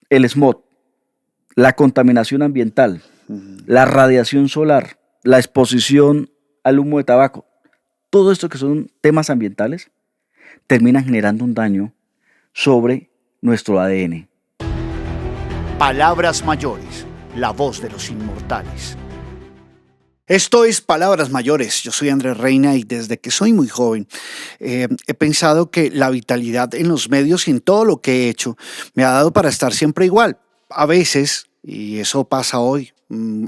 el smog, la contaminación ambiental, la radiación solar, la exposición al humo de tabaco, todo esto que son temas ambientales, terminan generando un daño sobre nuestro ADN. Palabras mayores, la voz de los inmortales. Esto es Palabras Mayores. Yo soy Andrés Reina y desde que soy muy joven he pensado que la vitalidad en los medios y en todo lo que he hecho me ha dado para estar siempre igual. A veces, y eso pasa hoy,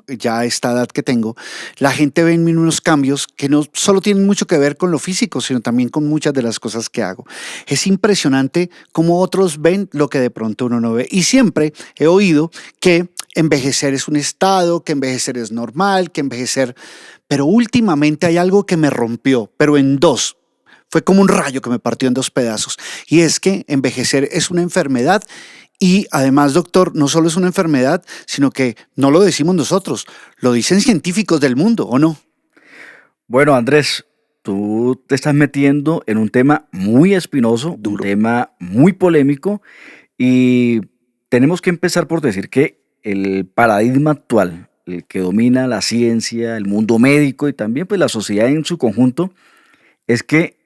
ya a esta edad que tengo, la gente ve en mí unos cambios que no solo tienen mucho que ver con lo físico, sino también con muchas de las cosas que hago. Es impresionante cómo otros ven lo que de pronto uno no ve. Y siempre he oído que envejecer es un estado, que envejecer es normal, que envejecer... Pero últimamente hay algo que me rompió, pero en dos. Fue como un rayo que me partió en dos pedazos. Y es que envejecer es una enfermedad. Y además, doctor, no solo es una enfermedad, sino que no lo decimos nosotros, lo dicen científicos del mundo, ¿o no? Bueno, Andrés, tú te estás metiendo en un tema muy espinoso, un Duro. tema muy polémico, y tenemos que empezar por decir que el paradigma actual, el que domina la ciencia, el mundo médico y también pues la sociedad en su conjunto, es que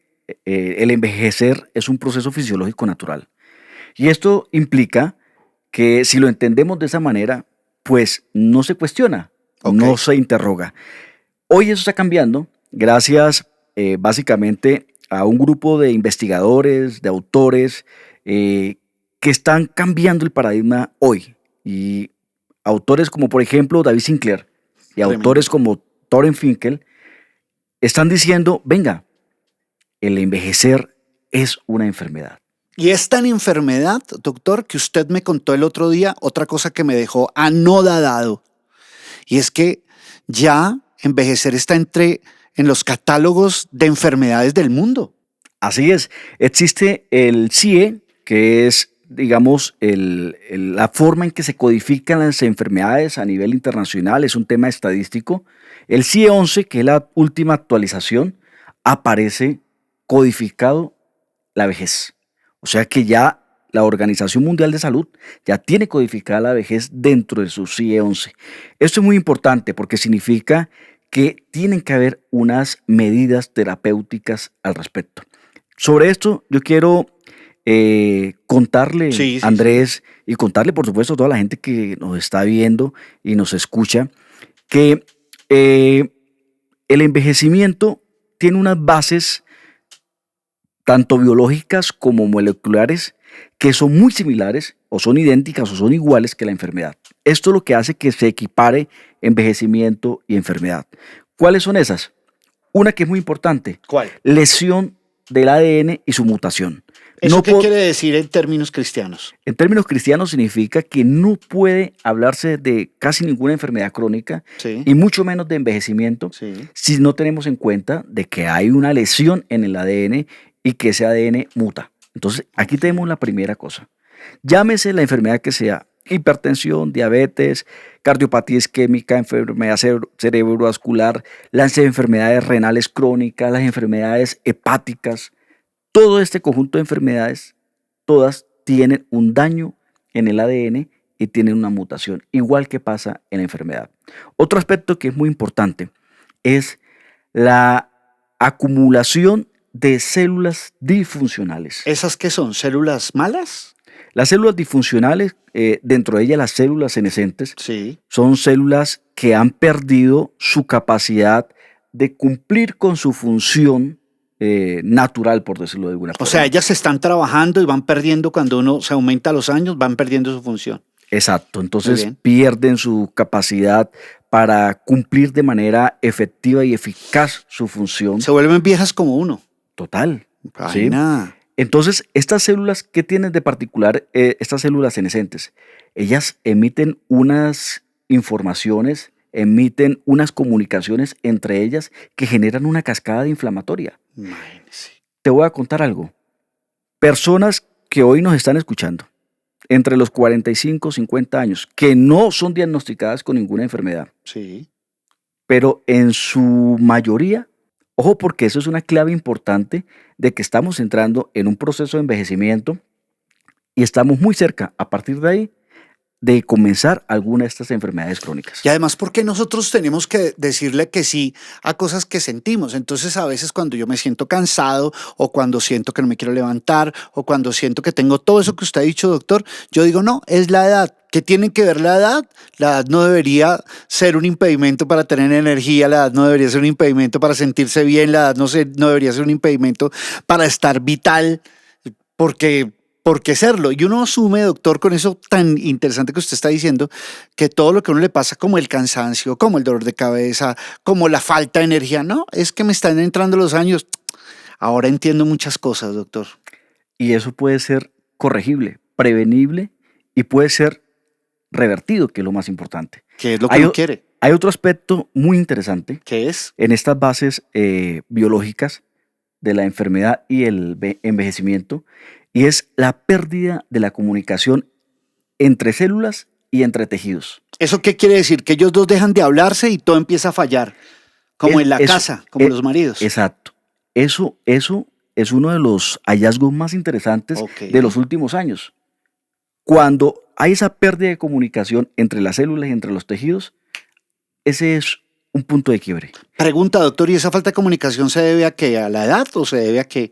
el envejecer es un proceso fisiológico natural. Y esto implica que si lo entendemos de esa manera, pues no se cuestiona, no Ok. se interroga. Hoy eso está cambiando gracias básicamente a un grupo de investigadores, de autores que están cambiando el paradigma hoy. Y autores como por ejemplo David Sinclair y Tremendo. autores como Thorin Finkel están diciendo, venga, el envejecer es una enfermedad. Y es tan enfermedad, doctor, que usted me contó el otro día otra cosa que me dejó anodadado. Y es que ya envejecer está en los catálogos de enfermedades del mundo. Así es, existe el CIE, que es, digamos, la forma en que se codifican las enfermedades a nivel internacional, es un tema estadístico. El CIE 11, que es la última actualización, aparece codificado la vejez. O sea que ya la Organización Mundial de Salud ya tiene codificada la vejez dentro de su CIE 11. Esto es muy importante porque significa que tienen que haber unas medidas terapéuticas al respecto. Sobre esto yo quiero contarle, Sí, sí, sí. Andrés, y contarle por supuesto a toda la gente que nos está viendo y nos escucha, que eh, el envejecimiento tiene unas bases tanto biológicas como moleculares que son muy similares o son idénticas o son iguales que la enfermedad. Esto es lo que hace que se equipare envejecimiento y enfermedad. ¿Cuáles son esas? Una que es muy importante, ¿Cuál? lesión del ADN y su mutación. ¿Eso No qué po- quiere decir en términos cristianos? en términos cristianos significa que no puede hablarse de casi ninguna enfermedad crónica Sí, y mucho menos de envejecimiento sí. si no tenemos en cuenta de que hay una lesión en el ADN y que ese ADN muta. Entonces, aquí Ok. tenemos la primera cosa. Llámese la enfermedad que sea, hipertensión, diabetes, cardiopatía isquémica, enfermedad cerebrovascular, las enfermedades renales crónicas, las enfermedades hepáticas, todo este conjunto de enfermedades, todas tienen un daño en el ADN y tienen una mutación, igual que pasa en la enfermedad. Otro aspecto que es muy importante es la acumulación de células disfuncionales. ¿Esas qué son? ¿Células malas? Las células disfuncionales, dentro de ellas las células senescentes, Sí. son células que han perdido su capacidad de cumplir con su función natural, por decirlo de alguna O sea, forma. ellas están trabajando y van perdiendo cuando uno se aumenta los años, van perdiendo su función. Exacto, Muy entonces bien. pierden su capacidad para cumplir de manera efectiva y eficaz su función Se vuelven viejas como uno. total, ¿sí? Vaina. Entonces, estas células, ¿qué tienen de particular estas células senescentes? Ellas emiten unas informaciones, emiten unas comunicaciones entre ellas que generan una cascada de inflamatoria. Imagínese. Te voy a contar algo. Personas que hoy nos están escuchando, entre los 45 y 50 años, que no son diagnosticadas con ninguna enfermedad, Sí. pero en su mayoría, ojo porque eso es una clave importante de que estamos entrando en un proceso de envejecimiento y estamos muy cerca, a partir de ahí, de comenzar alguna de estas enfermedades crónicas. Y además, ¿por qué nosotros tenemos que decirle que sí a cosas que sentimos? Entonces, a veces cuando yo me siento cansado o cuando siento que no me quiero levantar o cuando siento que tengo todo eso que usted ha dicho, doctor, yo digo, no, es la edad. ¿Qué tiene que ver la edad? La edad no debería ser un impedimento para tener energía, la edad no debería ser un impedimento para sentirse bien, la edad no debería ser un impedimento para estar vital, porque ¿por qué serlo? Y uno asume, doctor, con eso tan interesante que usted está diciendo, que todo lo que a uno le pasa, como el cansancio, como el dolor de cabeza, como la falta de energía, no, es que me están entrando los años. Ahora entiendo muchas cosas, doctor. Y eso puede ser corregible, prevenible y puede ser revertido, que es lo más importante. ¿Qué es lo que uno quiere? Hay otro aspecto muy interesante ¿Qué es? en estas bases biológicas de la enfermedad y el envejecimiento, y es la pérdida de la comunicación entre células y entre tejidos. ¿Eso qué quiere decir? Que ellos dos dejan de hablarse y todo empieza a fallar, como en la casa, como los maridos. Exacto. Eso es uno de los hallazgos más interesantes de los últimos años. Cuando hay esa pérdida de comunicación entre las células y entre los tejidos, ese es un punto de quiebre. Pregunta, doctor, ¿y esa falta de comunicación se debe a qué? ¿A la edad o se debe a qué?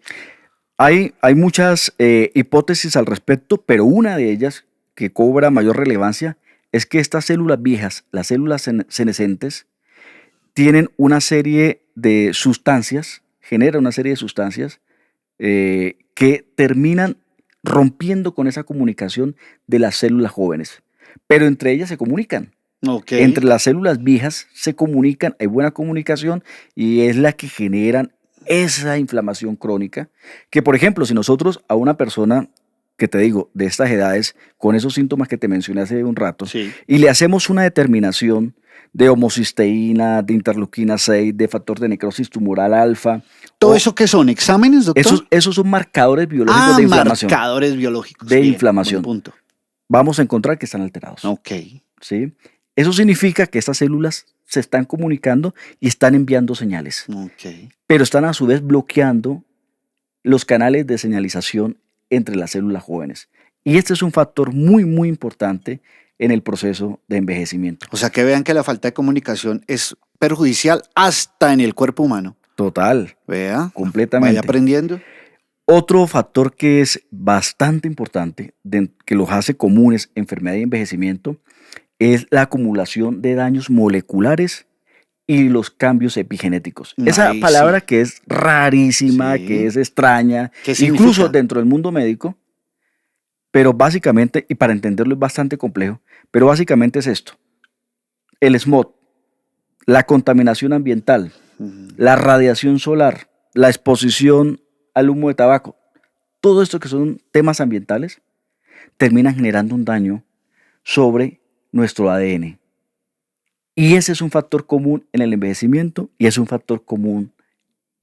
Hay muchas hipótesis al respecto, pero una de ellas que cobra mayor relevancia es que estas células viejas, las células senescentes, tienen una serie de sustancias, generan una serie de sustancias que terminan rompiendo con esa comunicación de las células jóvenes. Pero entre ellas se comunican. Okay. Entre las células viejas se comunican, hay buena comunicación y es la que generan esa inflamación crónica. Que, por ejemplo, si nosotros a una persona que te digo, de estas edades, con esos síntomas que te mencioné hace un rato, sí, y le hacemos una determinación de homocisteína, de interleuquina 6, de factor de necrosis tumoral alfa. ¿Todo eso qué son? ¿Exámenes, doctor? Esos son marcadores biológicos de inflamación. Marcadores biológicos. De bien, inflamación. Buen punto. Vamos a encontrar que están alterados. Ok. ¿Sí? Eso significa que estas células se están comunicando y están enviando señales. Ok. Pero están a su vez bloqueando los canales de señalización entre las células jóvenes. Y este es un factor muy, muy importante en el proceso de envejecimiento. O sea, que vean que la falta de comunicación es perjudicial hasta en el cuerpo humano. Total. Vea. Completamente. Vaya aprendiendo. Otro factor que es bastante importante, que los hace comunes enfermedad y envejecimiento, es la acumulación de daños moleculares y los cambios epigenéticos. Esa palabra que es rarísima, que es extraña, incluso dentro del mundo médico, pero básicamente, y para entenderlo es bastante complejo, pero básicamente es esto: el smog, la contaminación ambiental, la radiación solar, la exposición al humo de tabaco, todo esto que son temas ambientales, terminan generando un daño sobre nuestro ADN. Y ese es un factor común en el envejecimiento y es un factor común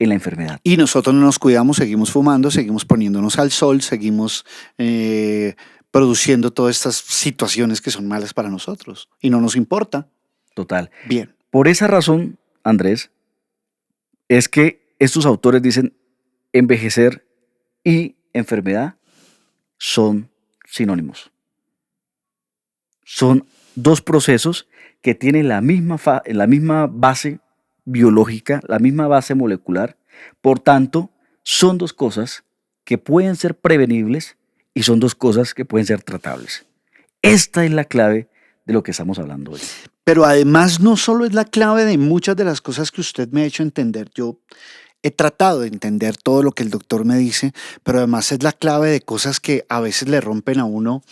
en la enfermedad. Y nosotros no nos cuidamos, seguimos fumando, seguimos poniéndonos al sol, seguimos produciendo todas estas situaciones que son malas para nosotros y no nos importa. Total. Bien. Por esa razón, Andrés, es que estos autores dicen envejecer y enfermedad son sinónimos. Son dos procesos que tienen la misma base biológica, la misma base molecular. Por tanto, son dos cosas que pueden ser prevenibles y son dos cosas que pueden ser tratables. Esta es la clave de lo que estamos hablando hoy. Pero además no solo es la clave de muchas de las cosas que usted me ha hecho entender. Yo he tratado de entender todo lo que el doctor me dice, pero además es la clave de cosas que a veces le rompen a uno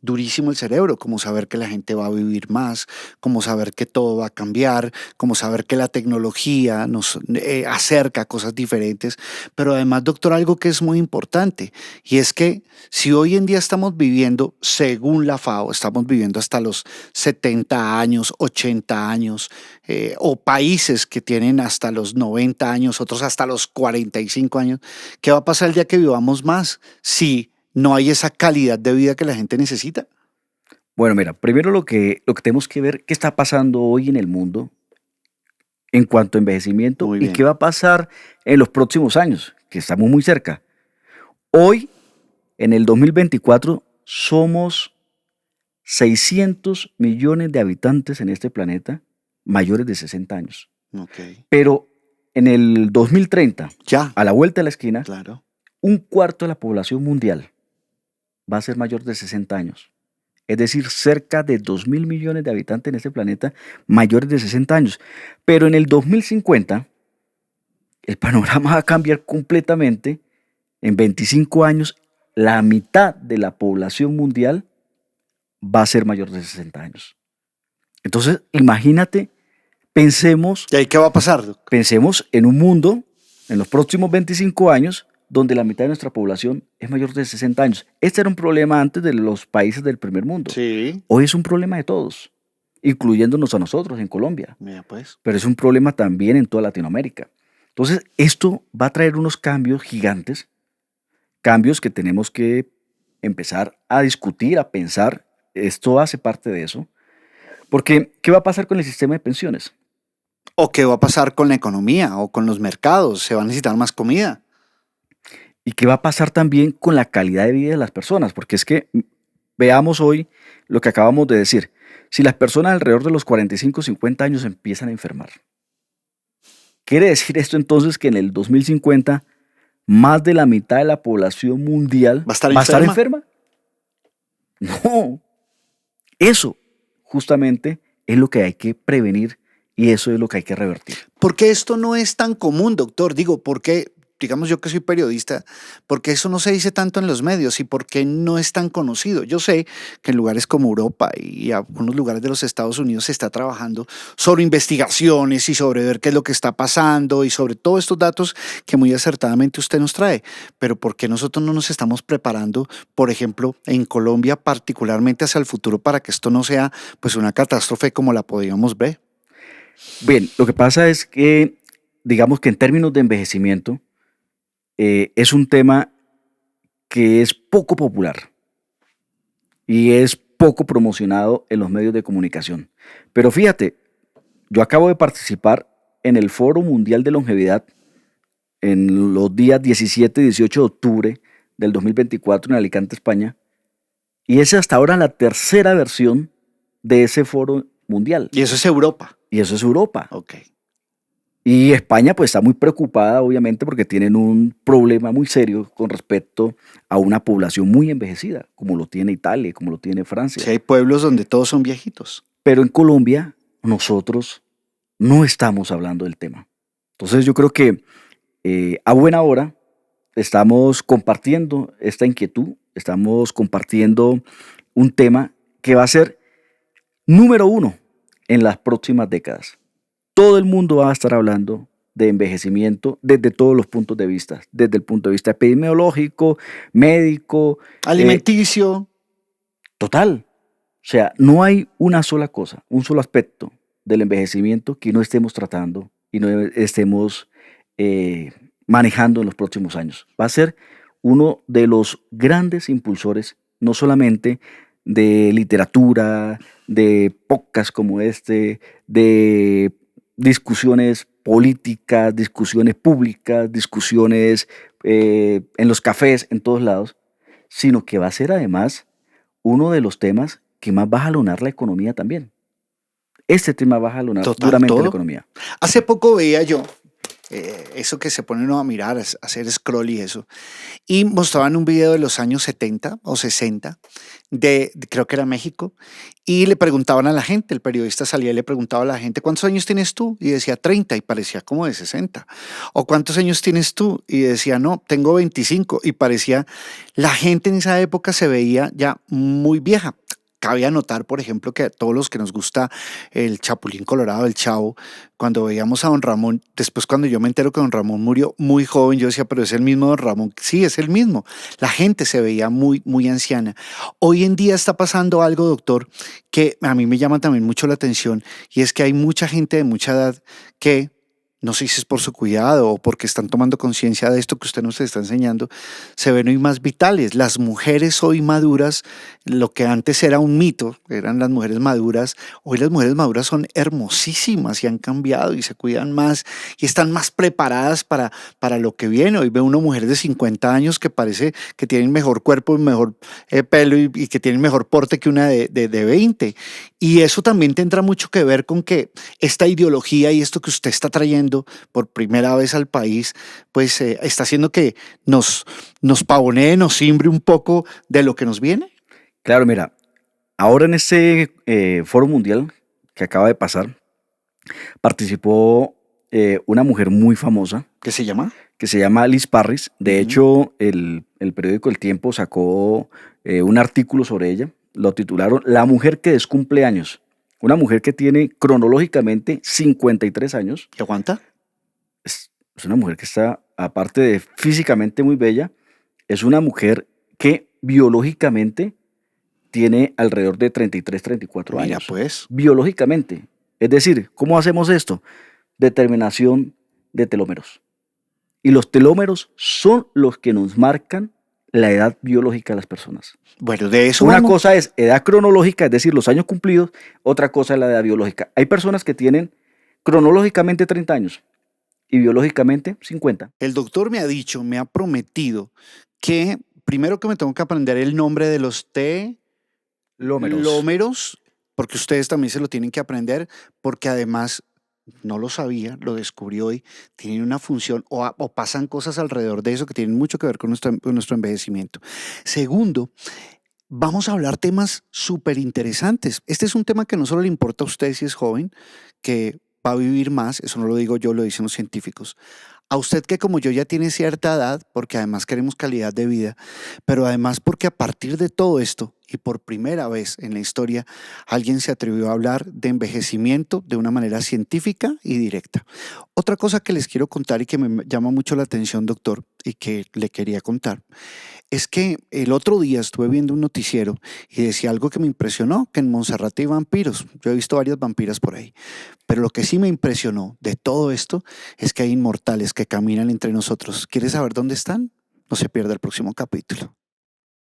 durísimo el cerebro, como saber que la gente va a vivir más, como saber que todo va a cambiar, como saber que la tecnología nos acerca a cosas diferentes. Pero además, doctor, algo que es muy importante, y es que si hoy en día estamos viviendo, según la FAO, estamos viviendo hasta los 70 años, 80 años, o países que tienen hasta los 90 años, otros hasta los 45 años, ¿qué va a pasar el día que vivamos más si no hay esa calidad de vida que la gente necesita? Bueno, mira, primero lo que tenemos que ver qué está pasando hoy en el mundo en cuanto a envejecimiento y qué va a pasar en los próximos años, que estamos muy cerca. Hoy, en el 2024, somos 600 millones de habitantes en este planeta mayores de 60 años. Ok. Pero en el 2030, Ya, a la vuelta de la esquina, claro. un cuarto de la población mundial va a ser mayor de 60 años. Es decir, cerca de 2.000 millones de habitantes en este planeta mayores de 60 años. Pero en el 2050, el panorama va a cambiar completamente. En 25 años, la mitad de la población mundial va a ser mayor de 60 años. Entonces, imagínate, pensemos, ¿Y ahí qué va a pasar, Doc? pensemos en un mundo, en los próximos 25 años, donde la mitad de nuestra población es mayor de 60 años. Este era un problema antes de los países del primer mundo. Sí. Hoy es un problema de todos, incluyéndonos a nosotros en Colombia, Mira, pues. pero es un problema también en toda Latinoamérica. Entonces, esto va a traer unos cambios gigantes, cambios que tenemos que empezar a discutir, a pensar. Esto hace parte de eso. Porque, ¿qué va a pasar con el sistema de pensiones? ¿O qué va a pasar con la economía o con los mercados? ¿Se va a necesitar más comida? ¿Y qué va a pasar también con la calidad de vida de las personas? Porque es que veamos hoy lo que acabamos de decir. Si las personas alrededor de los 45 o 50 años empiezan a enfermar, ¿quiere decir esto entonces que en el 2050 más de la mitad de la población mundial ¿Va a estar va a estar enferma? enferma? No, eso justamente es lo que hay que prevenir y eso es lo que hay que revertir. ¿Por qué esto no es tan común, doctor? Digo, ¿por qué, digamos yo que soy periodista, por qué eso no se dice tanto en los medios y por qué no es tan conocido? Yo sé que en lugares como Europa y algunos lugares de los Estados Unidos se está trabajando sobre investigaciones y sobre ver qué es lo que está pasando y sobre todos estos datos que muy acertadamente usted nos trae. Pero ¿por qué nosotros no nos estamos preparando, por ejemplo, en Colombia, particularmente hacia el futuro, para que esto no sea pues una catástrofe como la podíamos ver? Bien, lo que pasa es que, digamos que en términos de envejecimiento, es un tema que es poco popular y es poco promocionado en los medios de comunicación. Pero fíjate, yo acabo de participar en el Foro Mundial de Longevidad en los días 17 y 18 de octubre del 2024 en Alicante, España, y es hasta ahora la tercera versión de ese foro mundial, Y eso es Europa. y eso es Europa. Ok. Y España pues está muy preocupada obviamente porque tienen un problema muy serio con respecto a una población muy envejecida, como lo tiene Italia, como lo tiene Francia. Si hay pueblos donde todos son viejitos. Pero en Colombia nosotros no estamos hablando del tema. Entonces yo creo que a buena hora estamos compartiendo esta inquietud, estamos compartiendo un tema que va a ser número uno en las próximas décadas. Todo el mundo va a estar hablando de envejecimiento desde todos los puntos de vista, desde el punto de vista epidemiológico, médico, Alimenticio. total. O sea, no hay una sola cosa, un solo aspecto del envejecimiento que no estemos tratando y no estemos eh, manejando en los próximos años. Va a ser uno de los grandes impulsores, no solamente de literatura, de podcasts como este, de discusiones políticas, discusiones públicas, discusiones en los cafés, en todos lados, sino que va a ser además uno de los temas que más va a jalonar la economía también. Este tema va a jalonar Total, duramente la todo. economía. Hace poco veía yo eso que se pone uno a mirar, a hacer scroll y eso, y mostraban un video de los años 70 o 60 creo que era México, y le preguntaban a la gente, el periodista salía y le preguntaba a la gente, ¿cuántos años tienes tú? Y decía 30 y parecía como de 60. ¿O cuántos años tienes tú? Y decía, no, tengo 25 y parecía, la gente en esa época se veía ya muy vieja. Cabe anotar, por ejemplo, que a todos los que nos gusta el Chapulín Colorado, el Chavo, cuando veíamos a don Ramón, después cuando yo me entero que don Ramón murió muy joven, yo decía, pero es el mismo don Ramón. Sí, es el mismo. La gente se veía muy, muy anciana. Hoy en día está pasando algo, doctor, que a mí me llama también mucho la atención, y es que hay mucha gente de mucha edad que no sé si es por su cuidado o porque están tomando conciencia de esto que usted nos está enseñando, se ven hoy más vitales. Las mujeres hoy maduras, lo que antes era un mito, eran las mujeres maduras, hoy las mujeres maduras son hermosísimas y han cambiado y se cuidan más y están más preparadas para lo que viene. Hoy veo una mujer de 50 años que parece que tienen mejor cuerpo y mejor pelo y que tienen mejor porte que una de 20. Y eso también tendrá mucho que ver con que esta ideología y esto que usted está trayendo por primera vez al país, pues está haciendo que nos pavonee, nos simbre un poco de lo que nos viene. Claro, mira, ahora en este foro mundial que acaba de pasar, participó una mujer muy famosa ¿Qué se llama? que se llama Liz Parris. De Ujú. hecho, el periódico El Tiempo sacó un artículo sobre ella. Lo titularon La mujer que descumple años. Una mujer que tiene cronológicamente 53 años. ¿Y aguanta? Es una mujer que está, aparte de físicamente muy bella, es una mujer que biológicamente tiene alrededor de 33, 34 Mira, años. pues. Biológicamente. Es decir, ¿cómo hacemos esto? Determinación de telómeros. Y los telómeros son los que nos marcan la edad biológica de las personas. Bueno, de eso Una vamos. cosa es edad cronológica, es decir, los años cumplidos, otra cosa es la edad biológica. Hay personas que tienen cronológicamente 30 años y biológicamente 50. El doctor me ha dicho, me ha prometido que primero que me tengo que aprender el nombre de los Telómeros. telómeros, porque ustedes también se lo tienen que aprender, porque además no lo sabía, lo descubrí hoy, tienen una función o pasan cosas alrededor de eso que tienen mucho que ver con nuestro envejecimiento. Segundo, vamos a hablar temas súper interesantes. Este es un tema que no solo le importa a usted si es joven, que va a vivir más, eso no lo digo yo, lo dicen los científicos. A usted que como yo ya tiene cierta edad, porque además queremos calidad de vida, pero además porque a partir de todo esto, y por primera vez en la historia, alguien se atrevió a hablar de envejecimiento de una manera científica y directa. Otra cosa que les quiero contar y que me llama mucho la atención, doctor, y que le quería contar, es que el otro día estuve viendo un noticiero y decía algo que me impresionó, que en Monserrate hay vampiros. Yo he visto varias vampiras por ahí. Pero lo que sí me impresionó de todo esto es que hay inmortales que caminan entre nosotros. ¿Quieres saber dónde están? No se pierda el próximo capítulo.